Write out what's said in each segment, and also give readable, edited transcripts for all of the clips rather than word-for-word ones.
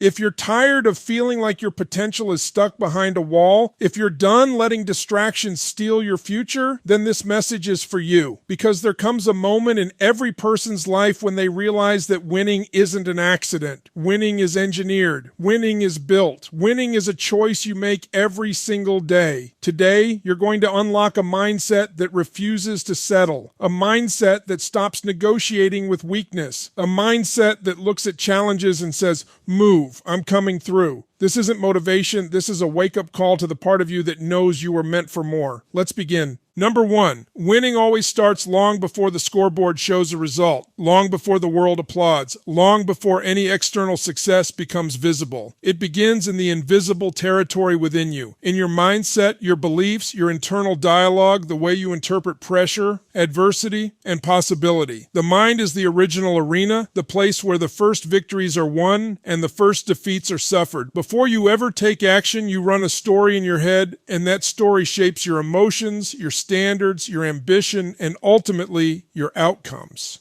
If you're tired of feeling like your potential is stuck behind a wall, if you're done letting distractions steal your future, then this message is for you. Because there comes a moment in every person's life when they realize that winning isn't an accident. Winning is engineered. Winning is built. Winning is a choice you make every single day. Today, you're going to unlock a mindset that refuses to settle. A mindset that stops negotiating with weakness. A mindset that looks at challenges and says, move. I'm coming through. This isn't motivation. This is a wake-up call to the part of you that knows you were meant for more. Let's begin. Number 1, winning always starts long before the scoreboard shows a result, long before the world applauds, long before any external success becomes visible. It begins in the invisible territory within you, in your mindset, your beliefs, your internal dialogue, the way you interpret pressure, adversity, and possibility. The mind is the original arena, the place where the first victories are won and the first defeats are suffered. Before you ever take action, you run a story in your head, and that story shapes your emotions, your standards, your ambition, and ultimately your outcomes.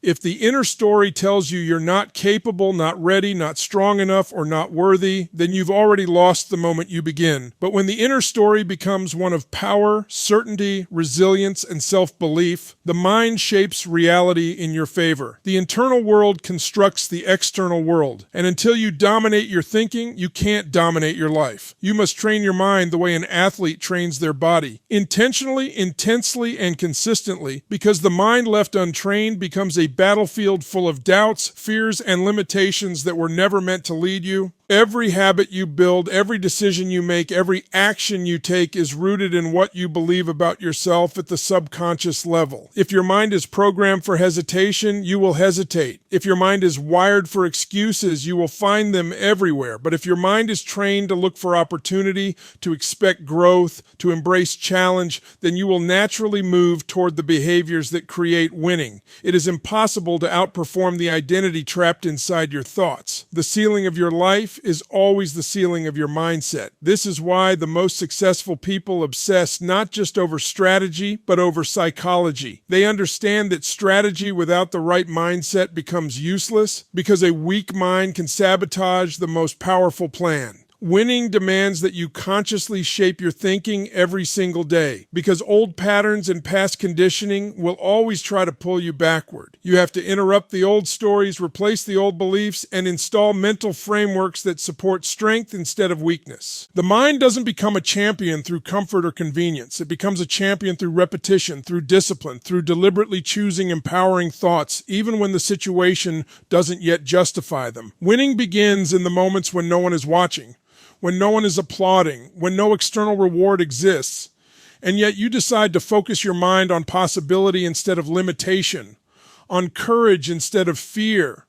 If the inner story tells you you're not capable, not ready, not strong enough, or not worthy, then you've already lost the moment you begin. But when the inner story becomes one of power, certainty, resilience, and self-belief, the mind shapes reality in your favor. The internal world constructs the external world, and until you dominate your thinking, you can't dominate your life. You must train your mind the way an athlete trains their body, intentionally, intensely, and consistently, because the mind left untrained becomes a battlefield full of doubts, fears, and limitations that were never meant to lead you. Every habit you build, every decision you make, every action you take is rooted in what you believe about yourself at the subconscious level. If your mind is programmed for hesitation, you will hesitate. If your mind is wired for excuses, you will find them everywhere. But if your mind is trained to look for opportunity, to expect growth, to embrace challenge, then you will naturally move toward the behaviors that create winning. It is impossible to outperform the identity trapped inside your thoughts. The ceiling of your life is always the ceiling of your mindset. This is why the most successful people obsess not just over strategy, but over psychology. They understand that strategy without the right mindset becomes useless because a weak mind can sabotage the most powerful plan. Winning demands that you consciously shape your thinking every single day, because old patterns and past conditioning will always try to pull you backward. You have to interrupt the old stories, replace the old beliefs, and install mental frameworks that support strength instead of weakness. The mind doesn't become a champion through comfort or convenience. It becomes a champion through repetition, through discipline, through deliberately choosing empowering thoughts, even when the situation doesn't yet justify them. Winning begins in the moments when no one is watching, when no one is applauding, when no external reward exists, and yet you decide to focus your mind on possibility instead of limitation, on courage instead of fear,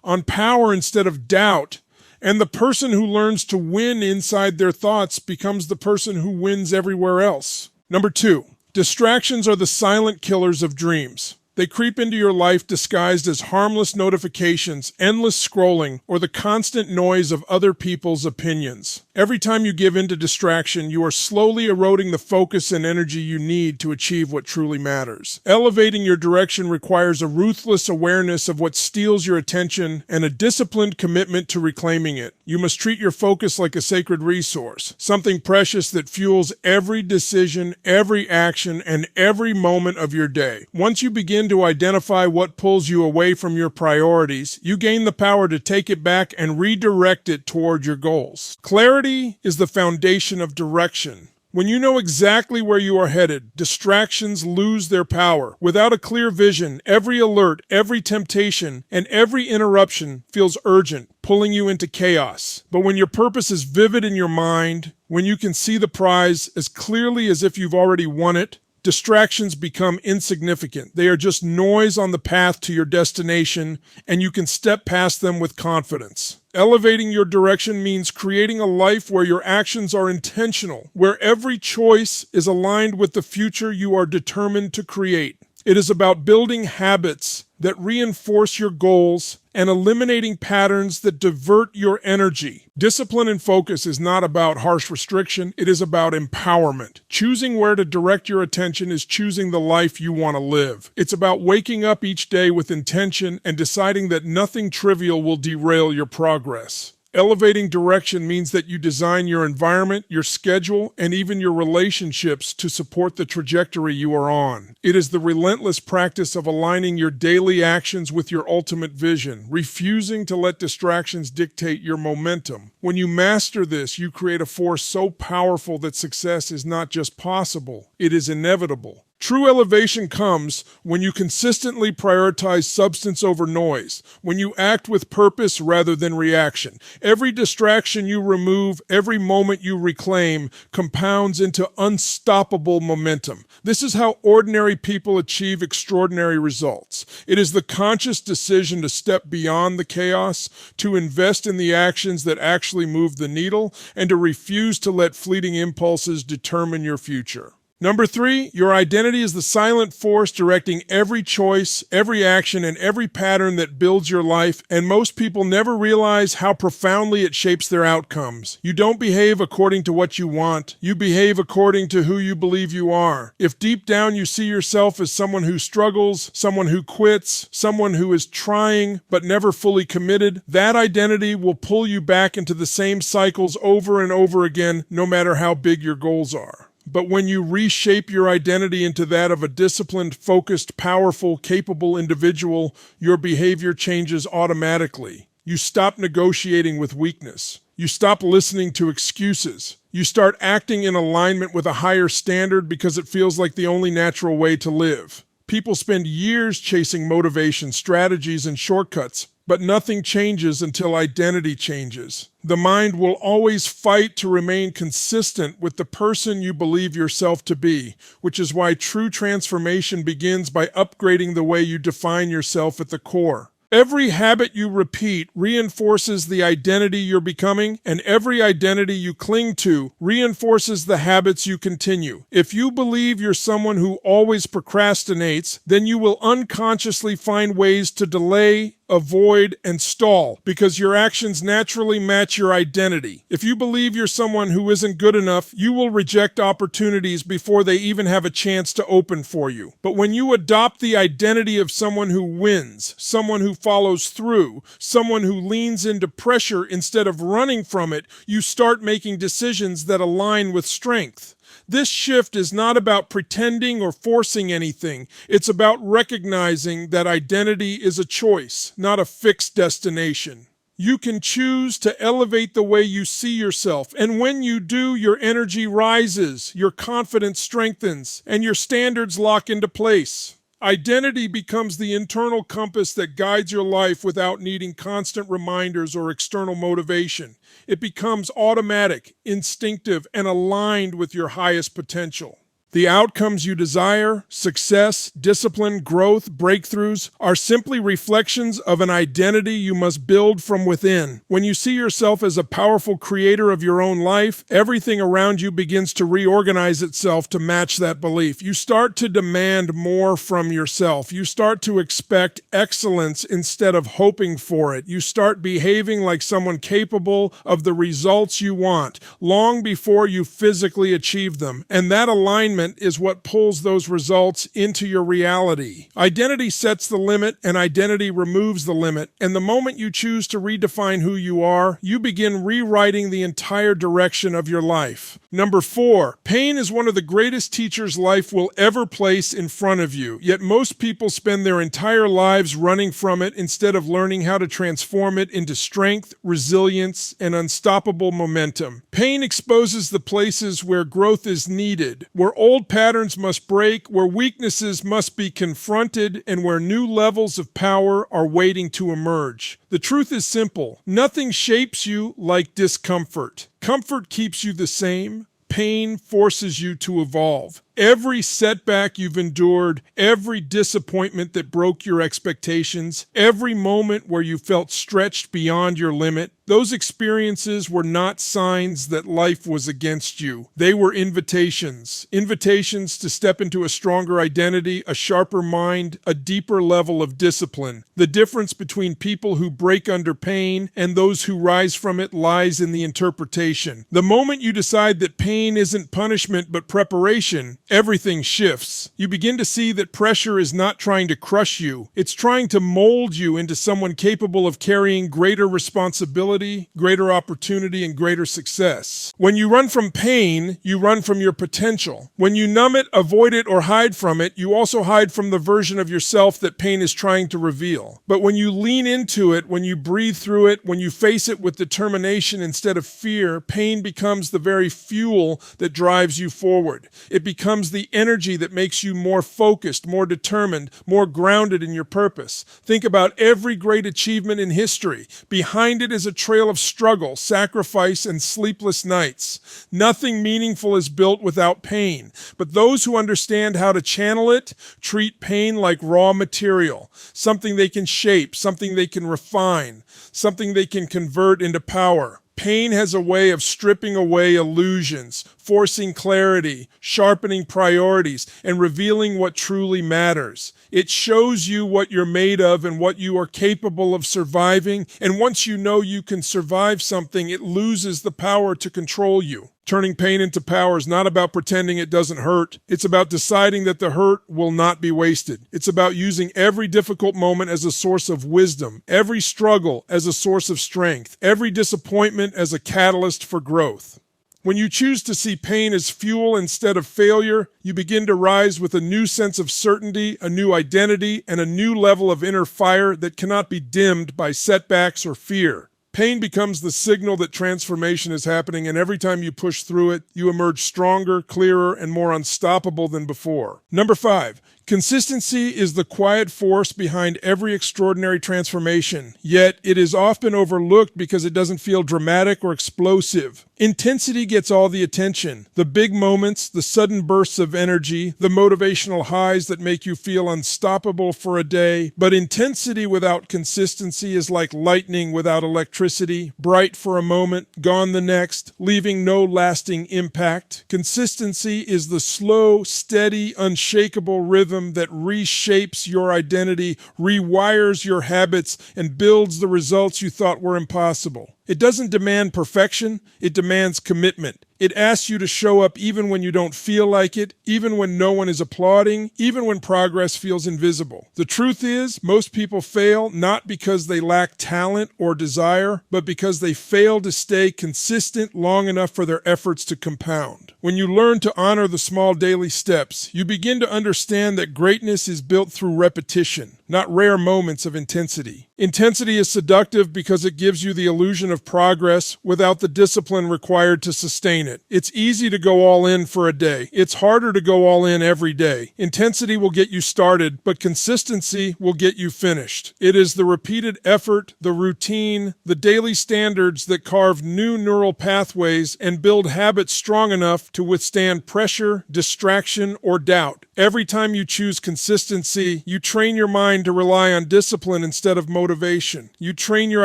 on power instead of doubt, and the person who learns to win inside their thoughts becomes the person who wins everywhere else. Number 2, distractions are the silent killers of dreams. They creep into your life disguised as harmless notifications, endless scrolling, or the constant noise of other people's opinions. Every time you give in to distraction, you are slowly eroding the focus and energy you need to achieve what truly matters. Elevating your direction requires a ruthless awareness of what steals your attention and a disciplined commitment to reclaiming it. You must treat your focus like a sacred resource, something precious that fuels every decision, every action, and every moment of your day. Once you begin to identify what pulls you away from your priorities, you gain the power to take it back and redirect it toward your goals. Clarity is the foundation of direction. When you know exactly where you are headed, distractions lose their power. Without a clear vision, every alert, every temptation, and every interruption feels urgent, pulling you into chaos. But when your purpose is vivid in your mind, when you can see the prize as clearly as if you've already won it, distractions become insignificant. They are just noise on the path to your destination, and you can step past them with confidence. Elevating your direction means creating a life where your actions are intentional, where every choice is aligned with the future you are determined to create. It is about building habits that reinforce your goals and eliminating patterns that divert your energy. Discipline and focus is not about harsh restriction, it is about empowerment. Choosing where to direct your attention is choosing the life you want to live. It's about waking up each day with intention and deciding that nothing trivial will derail your progress. Elevating direction means that you design your environment, your schedule, and even your relationships to support the trajectory you are on. It is the relentless practice of aligning your daily actions with your ultimate vision, refusing to let distractions dictate your momentum. When you master this, you create a force so powerful that success is not just possible, it is inevitable. True elevation comes when you consistently prioritize substance over noise, when you act with purpose rather than reaction. Every distraction you remove, every moment you reclaim, compounds into unstoppable momentum. This is how ordinary people achieve extraordinary results. It is the conscious decision to step beyond the chaos, to invest in the actions that actually move the needle, and to refuse to let fleeting impulses determine your future. Number 3, your identity is the silent force directing every choice, every action, and every pattern that builds your life, and most people never realize how profoundly it shapes their outcomes. You don't behave according to what you want. You behave according to who you believe you are. If deep down you see yourself as someone who struggles, someone who quits, someone who is trying but never fully committed, that identity will pull you back into the same cycles over and over again, no matter how big your goals are. But when you reshape your identity into that of a disciplined, focused, powerful, capable individual, your behavior changes automatically. You stop negotiating with weakness. You stop listening to excuses. You start acting in alignment with a higher standard because it feels like the only natural way to live. People spend years chasing motivation, strategies, and shortcuts, but nothing changes until identity changes. The mind will always fight to remain consistent with the person you believe yourself to be, which is why true transformation begins by upgrading the way you define yourself at the core. Every habit you repeat reinforces the identity you're becoming, and every identity you cling to reinforces the habits you continue. If you believe you're someone who always procrastinates, then you will unconsciously find ways to delay, avoid, and stall because your actions naturally match your identity. If you believe you're someone who isn't good enough, you will reject opportunities before they even have a chance to open for you. But when you adopt the identity of someone who wins, someone who follows through, someone who leans into pressure instead of running from it, you start making decisions that align with strength. This shift is not about pretending or forcing anything. It's about recognizing that identity is a choice, not a fixed destination. You can choose to elevate the way you see yourself, and when you do, your energy rises, your confidence strengthens, and your standards lock into place. Identity becomes the internal compass that guides your life without needing constant reminders or external motivation. It becomes automatic, instinctive, and aligned with your highest potential. The outcomes you desire, success, discipline, growth, breakthroughs, are simply reflections of an identity you must build from within. When you see yourself as a powerful creator of your own life, everything around you begins to reorganize itself to match that belief. You start to demand more from yourself. You start to expect excellence instead of hoping for it. You start behaving like someone capable of the results you want, long before you physically achieve them. And that alignment is what pulls those results into your reality. Identity sets the limit, and identity removes the limit. And the moment you choose to redefine who you are, you begin rewriting the entire direction of your life. Number 4, pain is one of the greatest teachers life will ever place in front of you. Yet most people spend their entire lives running from it instead of learning how to transform it into strength, resilience, and unstoppable momentum. Pain exposes the places where growth is needed, where old patterns must break, where weaknesses must be confronted, and where new levels of power are waiting to emerge. The truth is simple. Nothing shapes you like discomfort. Comfort keeps you the same. Pain forces you to evolve. Every setback you've endured, every disappointment that broke your expectations, every moment where you felt stretched beyond your limit, those experiences were not signs that life was against you. They were invitations. Invitations to step into a stronger identity, a sharper mind, a deeper level of discipline. The difference between people who break under pain and those who rise from it lies in the interpretation. The moment you decide that pain isn't punishment but preparation, everything shifts. You begin to see that pressure is not trying to crush you. It's trying to mold you into someone capable of carrying greater responsibility, greater opportunity, and greater success. When you run from pain, you run from your potential. When you numb it, avoid it, or hide from it, you also hide from the version of yourself that pain is trying to reveal. But when you lean into it, when you breathe through it, when you face it with determination instead of fear, pain becomes the very fuel that drives you forward. It becomes the energy that makes you more focused, more determined, more grounded in your purpose. Think about every great achievement in history. Behind it is a trail of struggle, sacrifice, and sleepless nights. Nothing meaningful is built without pain, but those who understand how to channel it treat pain like raw material, something they can shape, something they can refine, something they can convert into power. Pain has a way of stripping away illusions, forcing clarity, sharpening priorities, and revealing what truly matters. It shows you what you're made of and what you are capable of surviving, and once you know you can survive something, it loses the power to control you. Turning pain into power is not about pretending it doesn't hurt. It's about deciding that the hurt will not be wasted. It's about using every difficult moment as a source of wisdom, every struggle as a source of strength, every disappointment as a catalyst for growth. When you choose to see pain as fuel instead of failure, you begin to rise with a new sense of certainty, a new identity, and a new level of inner fire that cannot be dimmed by setbacks or fear. Pain becomes the signal that transformation is happening, and every time you push through it, you emerge stronger, clearer, and more unstoppable than before. Number 5, consistency is the quiet force behind every extraordinary transformation, yet it is often overlooked because it doesn't feel dramatic or explosive. Intensity gets all the attention. The big moments, the sudden bursts of energy, the motivational highs that make you feel unstoppable for a day. But intensity without consistency is like lightning without electricity, bright for a moment, gone the next, leaving no lasting impact. Consistency is the slow, steady, unshakable rhythm that reshapes your identity, rewires your habits, and builds the results you thought were impossible. It doesn't demand perfection, it demands commitment. It asks you to show up even when you don't feel like it, even when no one is applauding, even when progress feels invisible. The truth is, most people fail not because they lack talent or desire, but because they fail to stay consistent long enough for their efforts to compound. When you learn to honor the small daily steps, you begin to understand that greatness is built through repetition, not rare moments of intensity. Intensity is seductive because it gives you the illusion of progress without the discipline required to sustain it. It's easy to go all in for a day. It's harder to go all in every day. Intensity will get you started, but consistency will get you finished. It is the repeated effort, the routine, the daily standards that carve new neural pathways and build habits strong enough to withstand pressure, distraction, or doubt. Every time you choose consistency, you train your mind to rely on discipline instead of motivation. You train your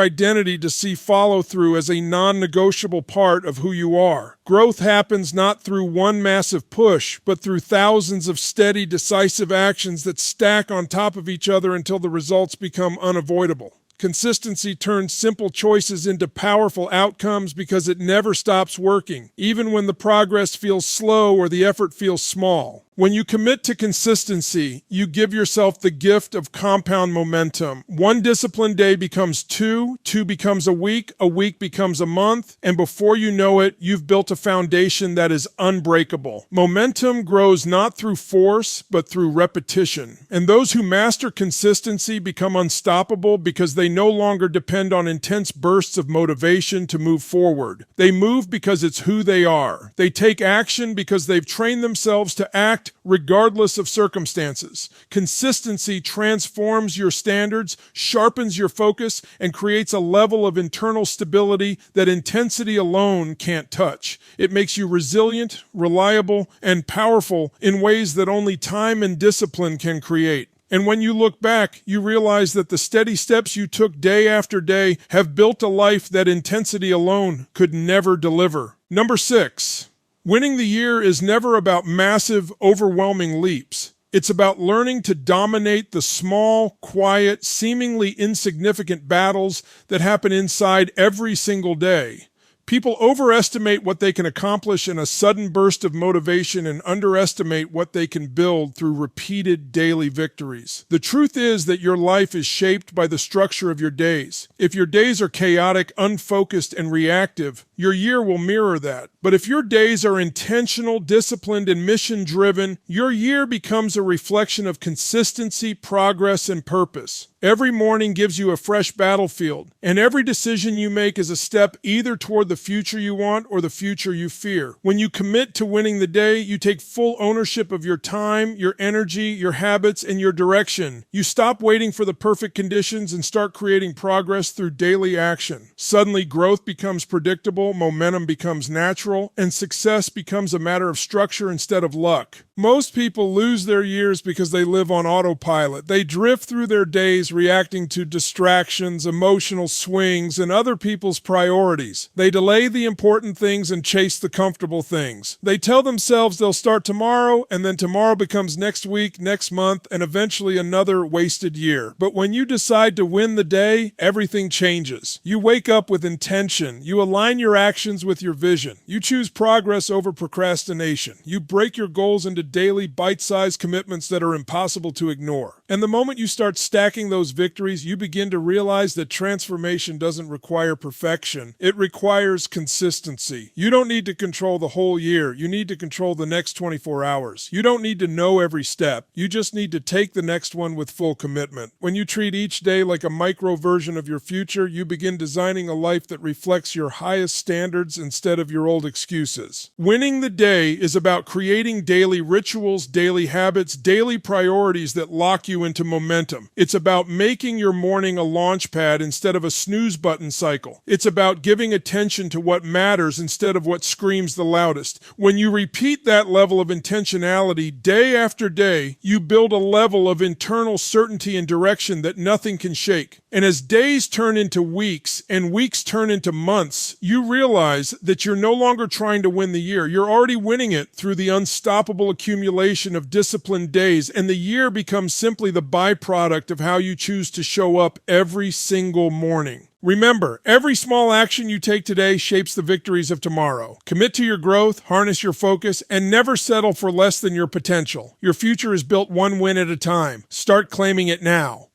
identity to see follow-through as a non-negotiable part of who you are. Growth happens not through one massive push, but through thousands of steady, decisive actions that stack on top of each other until the results become unavoidable. Consistency turns simple choices into powerful outcomes because it never stops working, even when the progress feels slow or the effort feels small. When you commit to consistency, you give yourself the gift of compound momentum. One disciplined day becomes two becomes a week becomes a month, and before you know it, you've built a foundation that is unbreakable. Momentum grows not through force, but through repetition. And those who master consistency become unstoppable because they no longer depend on intense bursts of motivation to move forward. They move because it's who they are. They take action because they've trained themselves to act regardless of circumstances. Consistency transforms your standards, sharpens your focus, and creates a level of internal stability that intensity alone can't touch. It makes you resilient, reliable, and powerful in ways that only time and discipline can create. And when you look back, you realize that the steady steps you took day after day have built a life that intensity alone could never deliver. Number 6. Winning the year is never about massive, overwhelming leaps. It's about learning to dominate the small, quiet, seemingly insignificant battles that happen inside every single day. People overestimate what they can accomplish in a sudden burst of motivation and underestimate what they can build through repeated daily victories. The truth is that your life is shaped by the structure of your days. If your days are chaotic, unfocused, and reactive, your year will mirror that. But if your days are intentional, disciplined, and mission-driven, your year becomes a reflection of consistency, progress, and purpose. Every morning gives you a fresh battlefield, and every decision you make is a step either toward the future you want or the future you fear. When you commit to winning the day, you take full ownership of your time, your energy, your habits, and your direction. You stop waiting for the perfect conditions and start creating progress through daily action. Suddenly, growth becomes predictable, momentum becomes natural, and success becomes a matter of structure instead of luck. Most people lose their years because they live on autopilot. They drift through their days reacting to distractions, emotional swings, and other people's priorities. They delay the important things and chase the comfortable things. They tell themselves they'll start tomorrow, and then tomorrow becomes next week, next month, and eventually another wasted year. But when you decide to win the day, everything changes. You wake up with intention. You align your actions with your vision. You choose progress over procrastination. You break your goals into daily bite-sized commitments that are impossible to ignore. And the moment you start stacking those victories, you begin to realize that transformation doesn't require perfection. It requires consistency. You don't need to control the whole year. You need to control the next 24 hours. You don't need to know every step. You just need to take the next one with full commitment. When you treat each day like a micro version of your future, you begin designing a life that reflects your highest standards instead of your old excuses. Winning the day is about creating daily rituals, daily habits, daily priorities that lock you into momentum. It's about making your morning a launch pad instead of a snooze button cycle. It's about giving attention to what matters instead of what screams the loudest. When you repeat that level of intentionality day after day, you build a level of internal certainty and direction that nothing can shake. And as days turn into weeks and weeks turn into months, you realize that you're no longer trying to win the year. You're already winning it through the unstoppable accumulation of disciplined days, and the year becomes simply the byproduct of how you choose to show up every single morning. Remember, every small action you take today shapes the victories of tomorrow. Commit to your growth, harness your focus, and never settle for less than your potential. Your future is built one win at a time. Start claiming it now.